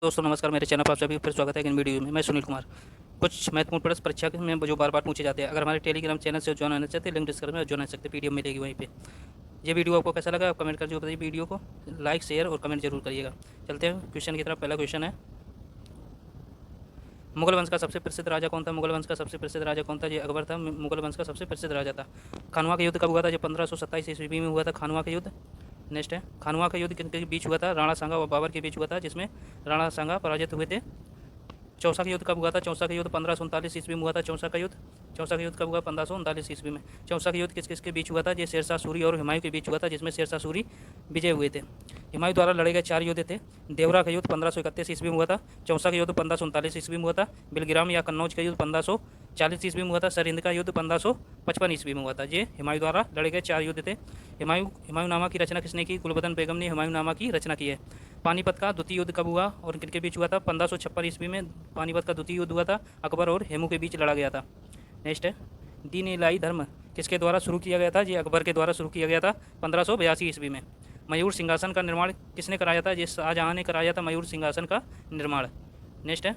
दोस्तों नमस्कार, मेरे चैनल पर आप सभी का फिर स्वागत है। इन वीडियो में मैं सुनील कुमार। कुछ महत्वपूर्ण प्रश्न परीक्षा में जो बार बार पूछे जाते हैं, अगर हमारे टेलीग्राम चैनल से ज्वाइन होना चाहते हैं, लिंक डिस्क्रिप्शन में ज्वाइन हो सकते हैं, पीडीएफ मिलेगी वहीं पे। ये वीडियो आपको कैसा लगा आप कमेंट कर जो बताइए। वीडियो को लाइक शेयर और कमेंट जरूर करिएगा। चलते हैं क्वेश्चन की तरफ। पहला क्वेश्चन है, मुगल वंश का सबसे प्रसिद्ध राजा कौन था? मुगल वंश का सबसे प्रसिद्ध राजा कौन था? ये अकबर था। मुगल वंश का सबसे प्रसिद्ध राजा था। खानवा का युद्ध कब हुआ था? जो 1527 ईस्वी में हुआ था खानवा का युद्ध। नेक्स्ट है, खानवा का युद्ध किनके बीच हुआ था? राणा सांगा और बाबर के बीच हुआ था, जिसमें राणा सांगा पराजित हुए थे। चौसा का युद्ध कब हुआ था? चौसा का युद्ध 1539 ईस्वी में हुआ था। चौसा का युद्ध कब हुआ? 1539 ईस्वी में। चौसा का युद्ध किस किस के बीच हुआ था? ये शेरशाह सूरी और हुमायूं के बीच हुआ था, जिसमें शेरशाह सूरी विजय हुए थे। हुमायूं द्वारा लड़े गए 4 युद्ध थे। देवरा का युद्ध 1531 ईस्वी में हुआ था। चौसा का युद्ध 1539 ईस्वी में हुआ था। बिलग्राम या कन्नौज का युद्ध 1540 ईस्वी में हुआ था। सरहिंद का युद्ध 1555 ईस्वी में हुआ था। ये हुमायूं द्वारा लड़े गए 4 युद्ध थे। हुमायूंनामा की रचना किसने की? गुलबदन बेगम ने हुमायूंनामा की रचना की है। पानीपत का द्वितीय युद्ध कब हुआ और किनके बीच हुआ था? 1556 ईस्वी में पानीपत का द्वितीय युद्ध हुआ था। अकबर और हेमू के बीच लड़ा गया था। नेक्स्ट है, दीन इलाही धर्म किसके द्वारा शुरू किया गया था? ये अकबर के द्वारा शुरू किया गया था 1582 ईस्वी में। मयूर सिंहासन का निर्माण किसने कराया था? ये शाहजहां ने कराया था मयूर सिंहासन का निर्माण। नेक्स्ट है,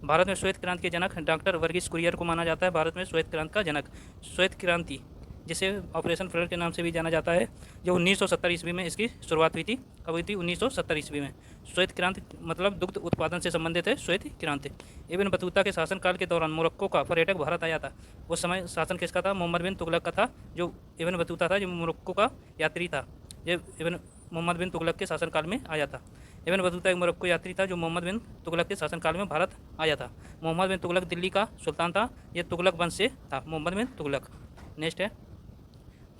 भारत में श्वेत क्रांति के जनक डॉक्टर वर्गीस कुरियन को माना जाता है। भारत में श्वेत क्रांति का जनक, श्वेत क्रांति जिसे ऑपरेशन फ्लड के नाम से भी जाना जाता है, जो 1970 ईस्वी में इसकी शुरुआत हुई थी। कब हुई थी? 1970 ईस्वी में। श्वेत क्रांति मतलब दुग्ध उत्पादन से संबंधित है श्वेत क्रांति। इब्न बतूता के शासनकाल के दौरान मोरक्को का पर्यटक भारत आया था। उस समय शासन किसका था? मोहम्मद बिन तुगलक का था। जो इब्न बतूता था, जो मोरक्को का यात्री था, ये इब्न मोहम्मद बिन तुगलक के शासनकाल में आया था। इब्न बतूता एक मोरक्को यात्री था, जो मोहम्मद बिन तुगलक के शासनकाल में भारत आया था। मोहम्मद बिन तुगलक दिल्ली का सुल्तान था। ये तुगलक वंश से था, मोहम्मद बिन तुगलक। नेक्स्ट है,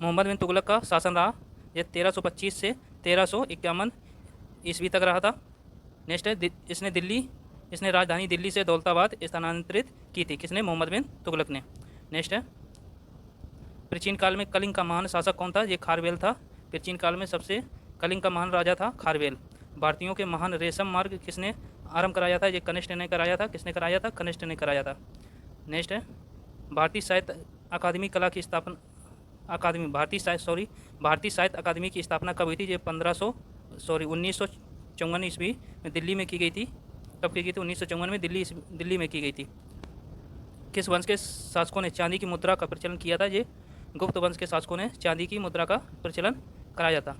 मोहम्मद बिन तुगलक का शासन रहा, ये 1325 से 1351 ईस्वी तक रहा था। नेक्स्ट है, इसने राजधानी दिल्ली से दौलताबाद स्थानांतरित की थी। किसने? मोहम्मद बिन तुगलक ने। नेक्स्ट है, प्राचीन काल में कलिंग का महान शासक कौन था? ये खारवेल था। प्राचीन काल में सबसे कलिंग का महान राजा था खारवेल। भारतीयों के महान रेशम मार्ग किसने आरंभ कराया था? ये कनिष्ठ ने कराया था। किसने कराया था? कनिष्ठ ने कराया था। नेक्स्ट है, भारतीय साहित्य अकादमी कला की स्थापना भारतीय साहित्य अकादमी की स्थापना कब हुई थी? ये 1954 ईस्वी में दिल्ली में की गई थी। कब की गई थी? 1954 में दिल्ली में की गई थी। किस वंश के शासकों ने चांदी की मुद्रा का प्रचलन किया था? ये गुप्त वंश के शासकों ने चांदी की मुद्रा का प्रचलन कराया था।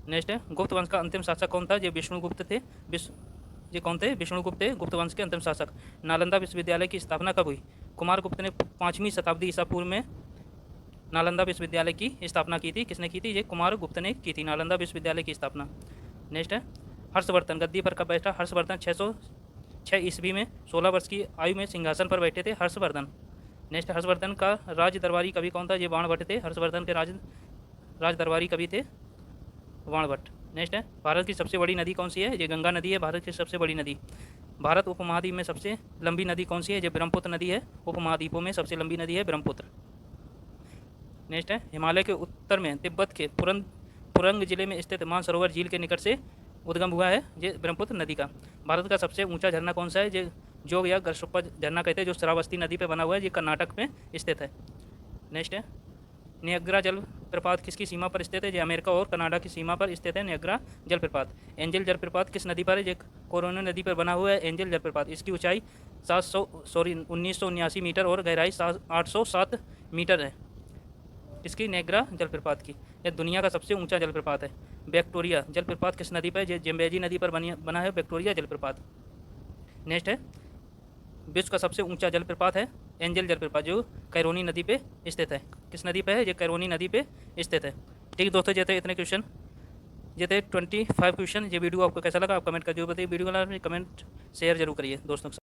नेक्स्ट है, गुप्त वंश का अंतिम शासक कौन था? ये विष्णुगुप्त थे। ये कौन थे? विष्णुगुप्त थे, गुप्त वंश के अंतिम शासक। नालंदा विश्वविद्यालय की स्थापना कब हुई? कुमारगुप्त ने 5वीं शताब्दी ईसा पूर्व में नालंदा विश्वविद्यालय की स्थापना की थी। किसने की थी? ये कुमारगुप्त ने की थी, नालंदा विश्वविद्यालय की स्थापना। नेक्स्ट है, हर्षवर्धन गद्दी पर कब बैठा? हर्षवर्धन 606 ईस्वी में 16 वर्ष की आयु में सिंहासन पर बैठे थे हर्षवर्धन। नेक्स्ट, हर्षवर्धन का राज दरबारी कवि कौन था? ये बाणभट्ट थे। हर्षवर्धन के राज दरबारी कवि थे बाणभट्ट। नेक्स्ट है, भारत की सबसे बड़ी नदी कौन सी है? ये गंगा नदी है, भारत की सबसे बड़ी नदी। भारत उपमहाद्वीप में सबसे लंबी नदी कौन सी है? ये ब्रह्मपुत्र नदी है। उपमहाद्वीपों में सबसे लंबी नदी है ब्रह्मपुत्र। नेक्स्ट है, हिमालय के उत्तर में तिब्बत के पुरंग जिले में स्थित मानसरोवर झील के निकट से उद्गम हुआ है ये ब्रह्मपुत्र नदी का। भारत का सबसे ऊंचा झरना कौन सा है? ये जोग या गरसुप्पा झरना कहते हैं, जो श्रावस्ती नदी पर बना हुआ है। ये कर्नाटक में स्थित है। नेक्स्ट है, नियग्रा जलप्रपात किसकी सीमा पर स्थित है? ये अमेरिका और कनाडा की सीमा पर स्थित है नियग्रा जलप्रपात। एंजल जलप्रपात किस नदी पर है? ये कोरोना नदी पर बना हुआ है एंजल जलप्रपात। इसकी ऊंचाई 1979 मीटर और गहराई 807 मीटर है। इसकी नेग्रा जलप्रपात की। यह दुनिया का सबसे ऊंचा जलप्रपात है। विक्टोरिया जलप्रपात किस नदी पर? यह जिम्बेजी नदी पर बना है विक्टोरिया जलप्रपात। नेक्स्ट है, विश्व का सबसे ऊंचा जलप्रपात है एंजल जलप्रपात, जो कैरोनी नदी पे स्थित है। किस नदी पे है? ये कैरोनी नदी पे स्थित है। ठीक दोस्तों, ये थे इतने क्वेश्चन, ये थे 25 क्वेश्चन। ये वीडियो आपको कैसा लगा आप कमेंट कर जरूर बताइए। वीडियो को कमेंट शेयर जरूर करिए दोस्तों के साथ।